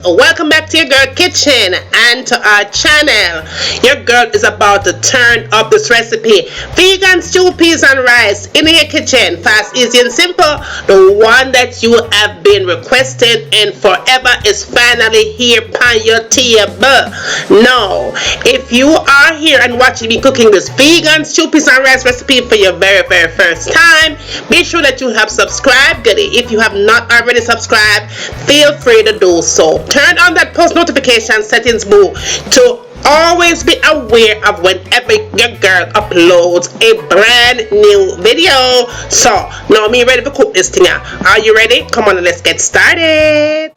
Welcome back to your girl kitchen and to our channel. Your girl is about to turn up this recipe. Vegan stew peas and rice in your kitchen. Fast, easy and simple. The one that you have been requesting and forever is finally here on your table. Now, if you are here and watching me cooking this vegan stew peas and rice recipe for your very first time, be sure that you have subscribed. If you have not already subscribed, feel free to do so. Turn on that post notification settings boo to always be aware of whenever your girl uploads a brand new video. So now me ready to cook this thing out. Are you ready? Come on, let's get started.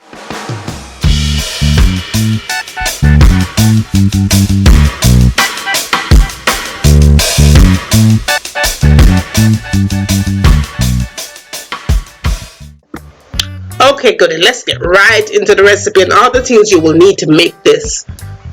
Okay, good. Let's get right into the recipe and all the things you will need to make this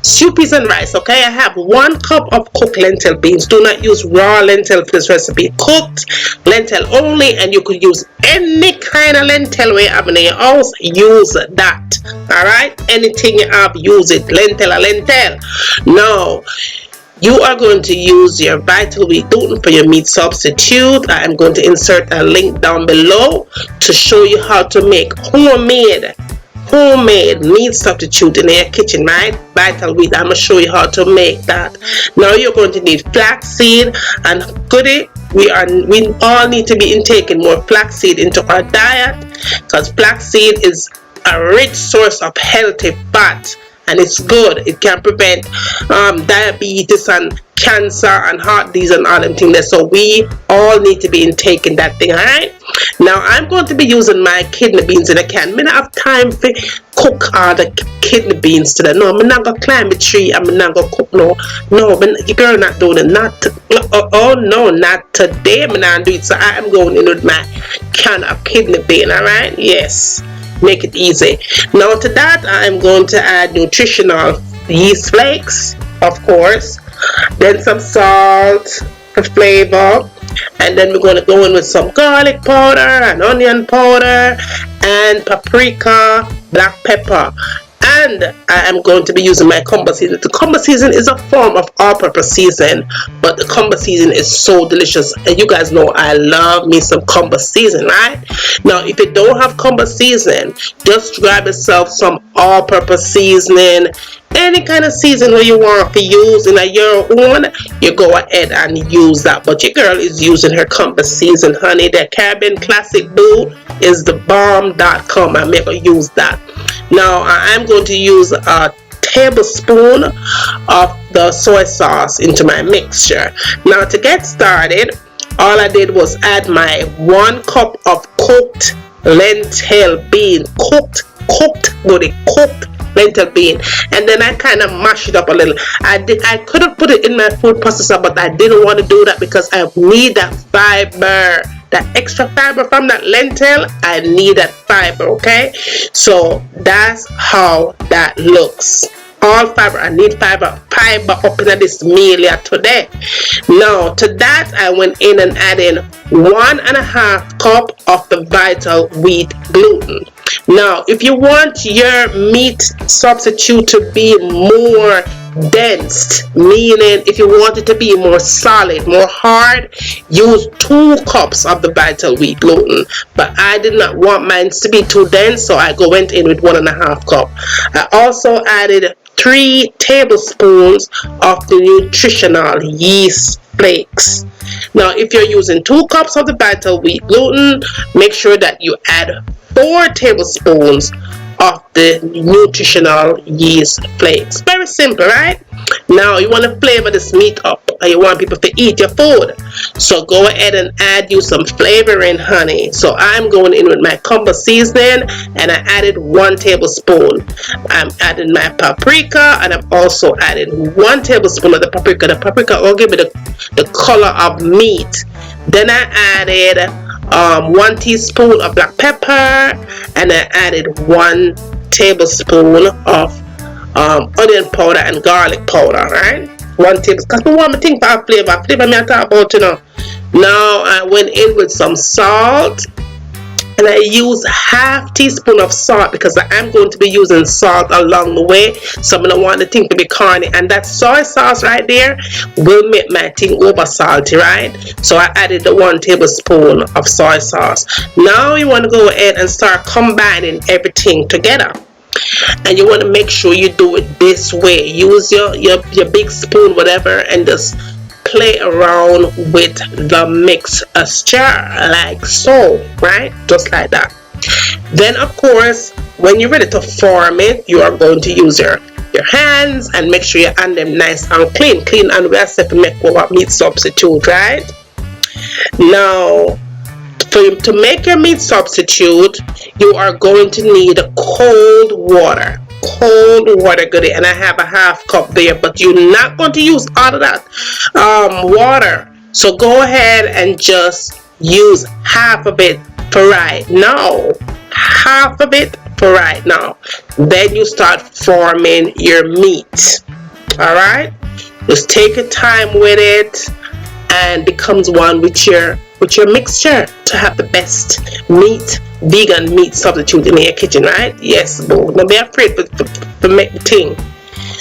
stew peas and rice. Okay, I have 1 cup of cooked lentil beans. Do not use raw lentil for this recipe. Cooked lentil only, and you could use any kind of lentil you have in your house. Use that. All right, anything you have, use it. Lentil or lentil. Now, you are going to use your vital wheat gluten for your meat substitute. I am going to insert a link down below to show you how to make homemade meat substitute in your kitchen, right? Vital wheat. I'm going to show you how to make that. Now you're going to need flaxseed, and goody, we all need to be intaking more flaxseed into our diet, because flaxseed is a rich source of healthy fat. And it's good. It can prevent diabetes and cancer and heart disease and all them things. So we all need to be intaking that thing, alright? Now I'm going to be using my kidney beans in a can. I don't have time to cook all the kidney beans today. No, I'm not going to climb a tree. I'm not going to cook no. No, your girl not doing it. Not today. I'm not doing it. So I'm going in with my can of kidney bean, alright? Yes. Make it easy. Now to that I'm going to add nutritional yeast flakes, of course, then some salt for flavor, and then we're going to go in with some garlic powder and onion powder and paprika, black pepper, and I am going to be using my combo season. The combo season is a form of all-purpose season, but the combo season is so delicious, and you guys know I love me some combo season, right? Now if you don't have combo season, just grab yourself some all-purpose seasoning. Any kind of season where you want to use in your own, you go ahead and use that. But your girl is using her compass season, honey. The Caribbean Classic Boo is the bomb.com. I'm going to use that. Now I'm going to use a tablespoon of the soy sauce into my mixture. Now to get started, all I did was add my 1 cup of cooked lentil bean. Cooked lentil bean, and then I kind of mash it up a little. I could have put it in my food processor, but I didn't want to do that because I need that fiber, that extra fiber from that lentil. I need that fiber. Okay, so that's how that looks. All fiber. I need fiber up in this meal here today. Now to that I went in and added 1.5 cup of the vital wheat gluten. Now if you want your meat substitute to be more dense, meaning if you want it to be more solid, more hard, use 2 cups of the vital wheat gluten. But I did not want mine to be too dense, so I went in with 1.5 cup. I also added 3 tablespoons of the nutritional yeast flakes. Now if you're using 2 cups of the vital wheat gluten, make sure that you add 4 tablespoons of the nutritional yeast flakes. Very simple, right? Now you want to flavor this meat up, and you want people to eat your food, so go ahead and add you some flavoring, honey. So I'm going in with my combo seasoning, and I added 1 tablespoon. I'm adding my paprika, and I'm also adding 1 tablespoon of the paprika. The paprika will give me the color of meat. Then I added 1 teaspoon of black pepper, and I added 1 tablespoon of onion powder and garlic powder, right? 1 tablespoon, because I want to think about flavor me I talk about, you know. Now I went in with some salt, and I use half teaspoon of salt because I am going to be using salt along the way, so I don't want the thing to be corny. And that soy sauce right there will make my thing over salty, right? So I added the 1 tablespoon of soy sauce. Now you want to go ahead and start combining everything together. And you want to make sure you do it this way. Use your big spoon, whatever, and just play around with the mixture like so, right? Just like that. Then of course, when you're ready to form it, you are going to use your hands and make sure you hand them nice and clean, and we are set to make our meat substitute, right? Now, to make your meat substitute, you are going to need cold water, goodie, and I have a half cup there, but you're not going to use all of that water, so go ahead and just use half of it for right now. Then you start forming your meat. All right, just take your time with it and becomes one with your mixture to have the best vegan meat substitute in your kitchen, right? Yes, boo. Don't be afraid to make the thing.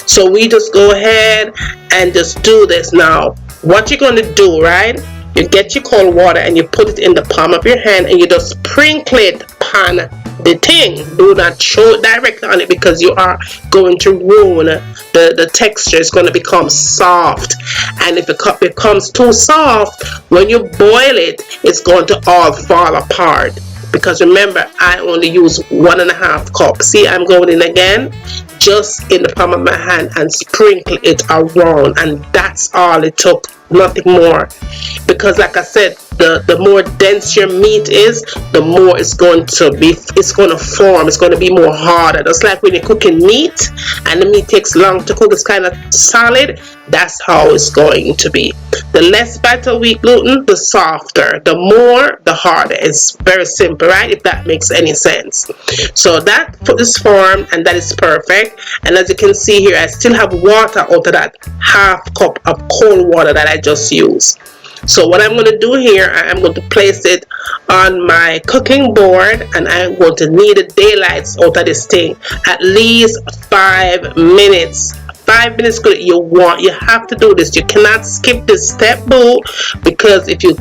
So we just go ahead and just do this. Now, what you're going to do, right? You get your cold water and you put it in the palm of your hand and you just sprinkle it upon the thing. Do not show it directly on it because you are going to ruin the texture. Is going to become soft, and if it becomes too soft, when you boil it, it's going to all fall apart. Because remember, I only use 1.5 cups. See, I'm going in again, just in the palm of my hand, and sprinkle it around, and that's all it took, nothing more. Because like I said, the more dense your meat is, the more it's going to form. It's going to be more harder. Just like when you're cooking meat and the meat takes long to cook, it's kind of solid. That's how it's going to be. The less battle wheat gluten, the softer. The more, the harder. It's very simple, right? If that makes any sense. So that is formed, and that is perfect. And as you can see here, I still have water out of that half cup of cold water that I just used. So what I'm going to do here, I'm going to place it on my cooking board, and I'm going to knead the daylights out of this thing at least 5 minutes. 5 minutes good. You have to do this. You cannot skip this step, boo, because if you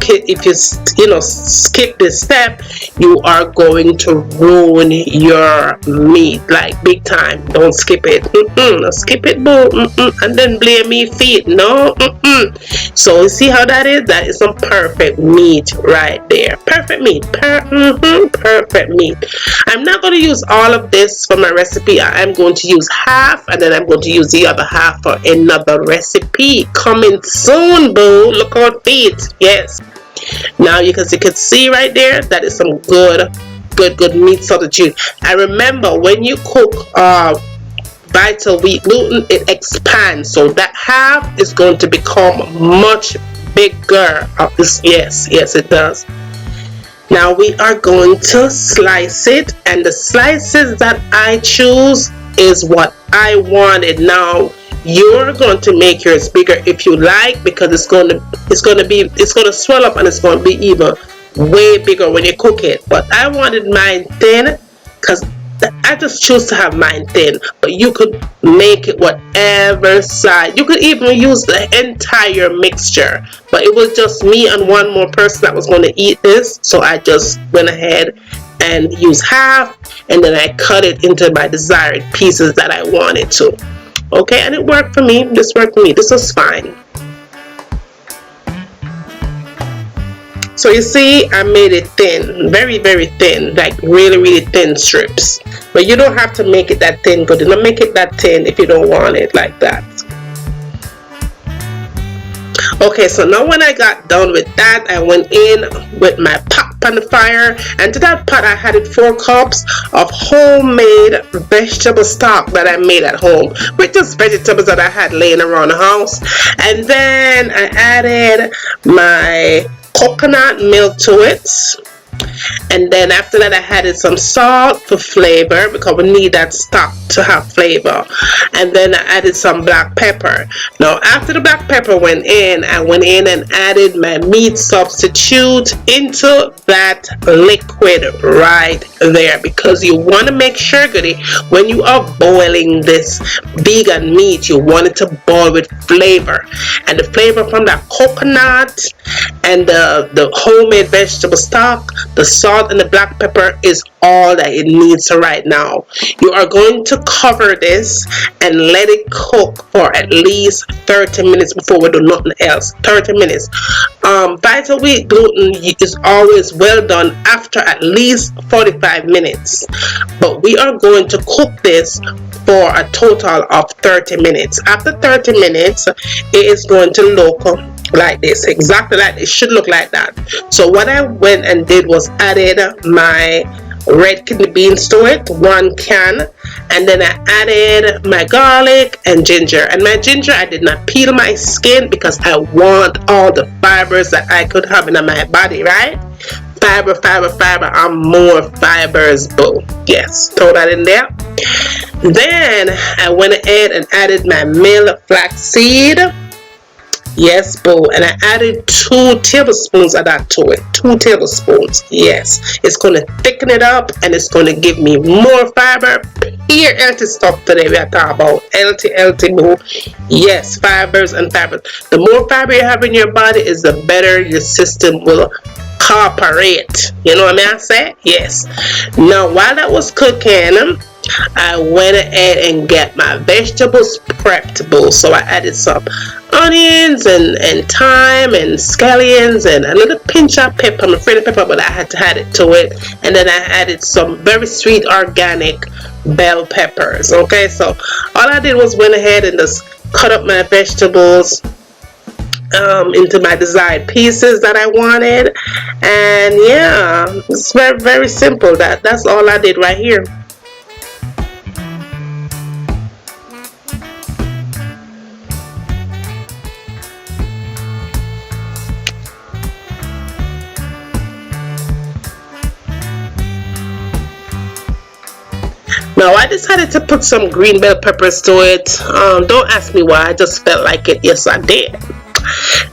skip this step, you are going to ruin your meat like big time. Don't skip it. Don't skip it, boo. And then blame me feet. No. So you see how that is? That is some perfect meat right there. Perfect meat. Perfect meat. I'm not going to use all of this for my recipe. I'm going to use half, and then I'm going to use the other half for another recipe coming soon, boo. Look out, feet. Yes. Now you can see right there, that is some good meat substitute. And remember, when you cook vital wheat gluten, it expands, so that half is going to become much bigger. Yes, it does. Now we are going to slice it, and the slices that I choose is what I wanted. Now you're going to make yours bigger if you like, because it's going to swell up, and it's going to be even way bigger when you cook it. But I wanted mine thin because I just choose to have mine thin, but you could make it whatever size. You could even use the entire mixture, but it was just me and one more person that was going to eat this, so I just went ahead and used half, and then I cut it into my desired pieces that I wanted to. Okay, and it worked for me. This worked for me. This was fine. So you see, I made it thin, very thin, like really thin strips. But you don't have to make it that thin, but don't make it that thin if you don't want it like that. Okay, so now when I got done with that, I went in with my pot on the fire, and to that pot I added 4 cups of homemade vegetable stock that I made at home with just vegetables that I had laying around the house. And then I added my coconut milk to it. And then after that I added some salt for flavor because we need that stock to have flavor. And then I added some black pepper. Now after the black pepper went in, I went in and added my meat substitute into that liquid right there, because you want to make sure, goody, when you are boiling this vegan meat, you want it to boil with flavor, and the flavor from that coconut and the homemade vegetable stock, the salt and the black pepper is all that it needs right now. You are going to cover this and let it cook for at least 30 minutes before we do nothing else. 30 minutes. Vital wheat gluten is always well done after at least 45 minutes, but we are going to cook this for a total of 30 minutes. After 30 minutes, it is going to look like this, exactly like it should look like that. So what I went and did was added my red kidney beans to it, 1 can, and then I added my garlic and ginger. And my ginger, I did not peel my skin because I want all the fibers that I could have in my body, right? Fiber, fiber, fiber, and more fibers, boo. Yes, throw that in there. Then I went ahead and added my milled flaxseed. Yes, boo. And I added 2 tablespoons of that to it. 2 tablespoons. Yes. It's going to thicken it up and it's going to give me more fiber. Pure healthy stuff today we are talking about. Healthy, boo. Yes, fibers and fibers. The more fiber you have in your body is the better your system will cooperate. You know what I say? Yes. Now, while that was cooking, I went ahead and get my vegetables prepped, boo. So I added some onions and thyme and scallions and a little pinch of pepper. I'm afraid of pepper, but I had to add it to it. And then I added some very sweet organic bell peppers. Okay, so all I did was went ahead and just cut up my vegetables into my desired pieces that I wanted. And yeah, it's very, very simple. That's all I did right here. Now I decided to put some green bell peppers to it. Don't ask me why, I just felt like it. Yes, I did.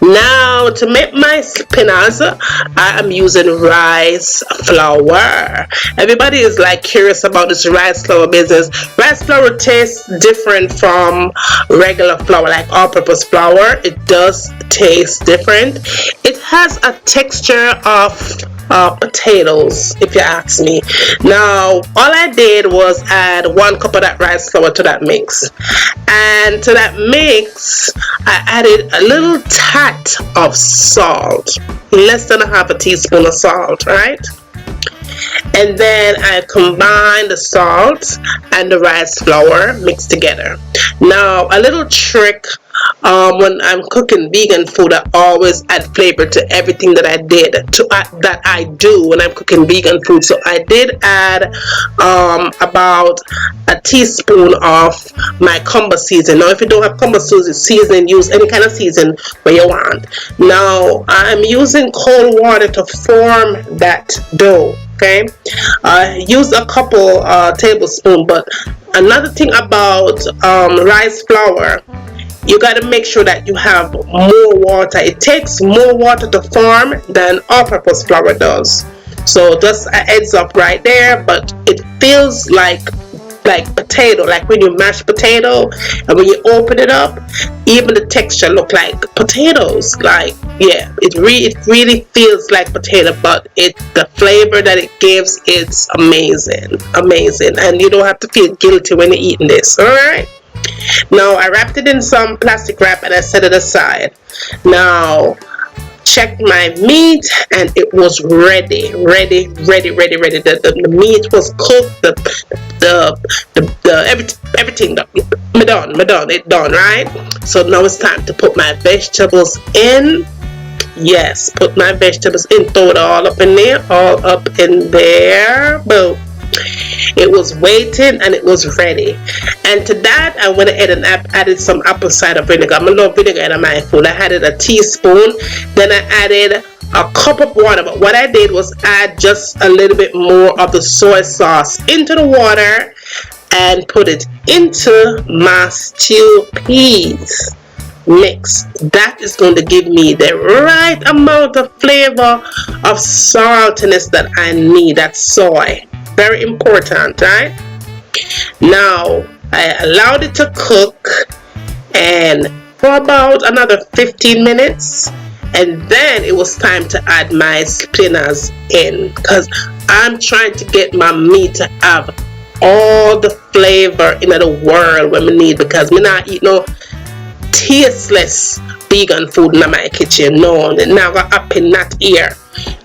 Now to make my spinosa, I am using rice flour. Everybody is like curious about this rice flour business. Rice flour tastes different from regular flour, like all-purpose flour. It does taste different. It has a texture of potatoes, if you ask me. Now all I did was add 1 cup of that rice flour to that mix, and to that mix I added a little touch of salt, less than a half a teaspoon of salt, right? And then I combine the salt and the rice flour mixed together. Now a little trick, when I'm cooking vegan food, I always add flavor to everything that I did that I do when I'm cooking vegan food. So I did add about a teaspoon of my combo season. Now if you don't have combo season, use any kind of season where you want. Now I'm using cold water to form that dough. Okay, use a couple tablespoons. But another thing about rice flour, you got to make sure that you have more water. It takes more water to form than all-purpose flour does. So just a heads up right there. But it feels like potato, like when you mash potato and when you open it up, even the texture look like potatoes. Like, yeah, it really feels like potato, but the flavor that it gives, it's amazing, and you don't have to feel guilty when you're eating this. All right. Now I wrapped it in some plastic wrap and I set it aside. Now checked my meat and it was ready. The meat was cooked, everything done, right? So now it's time to put my vegetables in. Yes, put my vegetables in, throw it all up in there, boom. It was waiting and it was ready. And to that I went ahead and added some apple cider vinegar. I love vinegar in my food. I added a teaspoon. Then I added a cup of water, but what I did was add just a little bit more of the soy sauce into the water and put it into my stew peas mix. That is going to give me the right amount of flavor of saltiness that I need. That's soy. Very important, right? Now I allowed it to cook and for about another 15 minutes, and then it was time to add my spinners in, because I'm trying to get my meat to have all the flavor in the world when we need, because me not eat no tasteless vegan food in my kitchen. No, it never happen not here.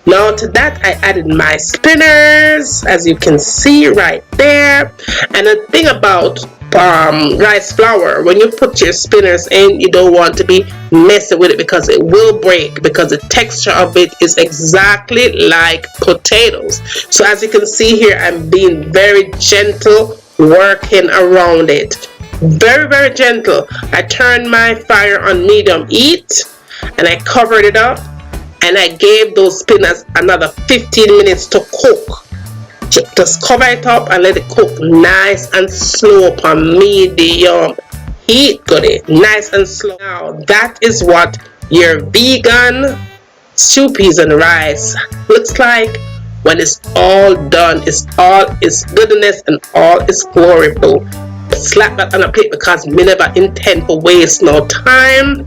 Now to that I added my spinners, as you can see right there. And the thing about rice flour, when you put your spinners in, you don't want to be messing with it because it will break, because the texture of it is exactly like potatoes. So as you can see here, I'm being very gentle working around it. Very, very gentle. I turned my fire on medium heat and I covered it up, and I gave those spinners another 15 minutes to cook. Just cover it up and let it cook nice and slow upon medium heat. Got it? Nice and slow. Now that is what your vegan stew peas and rice looks like when it's all done. It's all its goodness and all its gloriful. Slap that on a plate because me never intend to waste no time.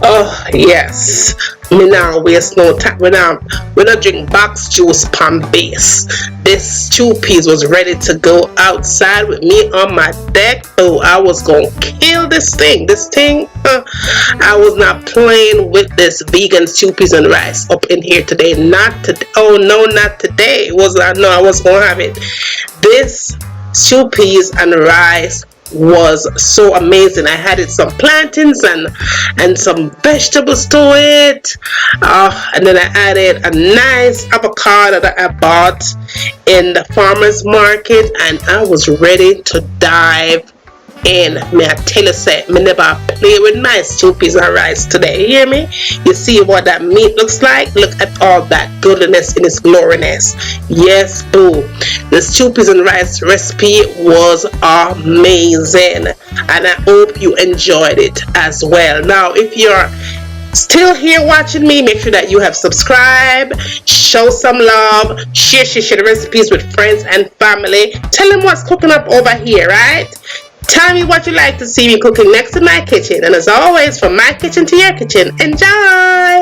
Oh yes, me now waste no time. We not drink box juice pan base. This stew peas was ready to go outside with me on my deck. Oh, I was gonna kill this thing. I was not playing with this vegan stew peas and rice up in here today. Not today. Oh no, not today. I was gonna have it. This stew peas and rice was so amazing. I had some plantains and some vegetables to it, and then I added a nice avocado that I bought in the farmer's market, and I was ready to dive in. May I tell you, say, me never play with my stew peas and rice today. You hear me? You see what that meat looks like? Look at all that goodness in its gloriness. Yes, boo. The stew peas and rice recipe was amazing, and I hope you enjoyed it as well. Now, if you're still here watching me, make sure that you have subscribed, show some love, share the recipes with friends and family. Tell them what's cooking up over here, right? Tell me what you like to see me cooking next in my kitchen. And as always, from my kitchen to your kitchen, enjoy!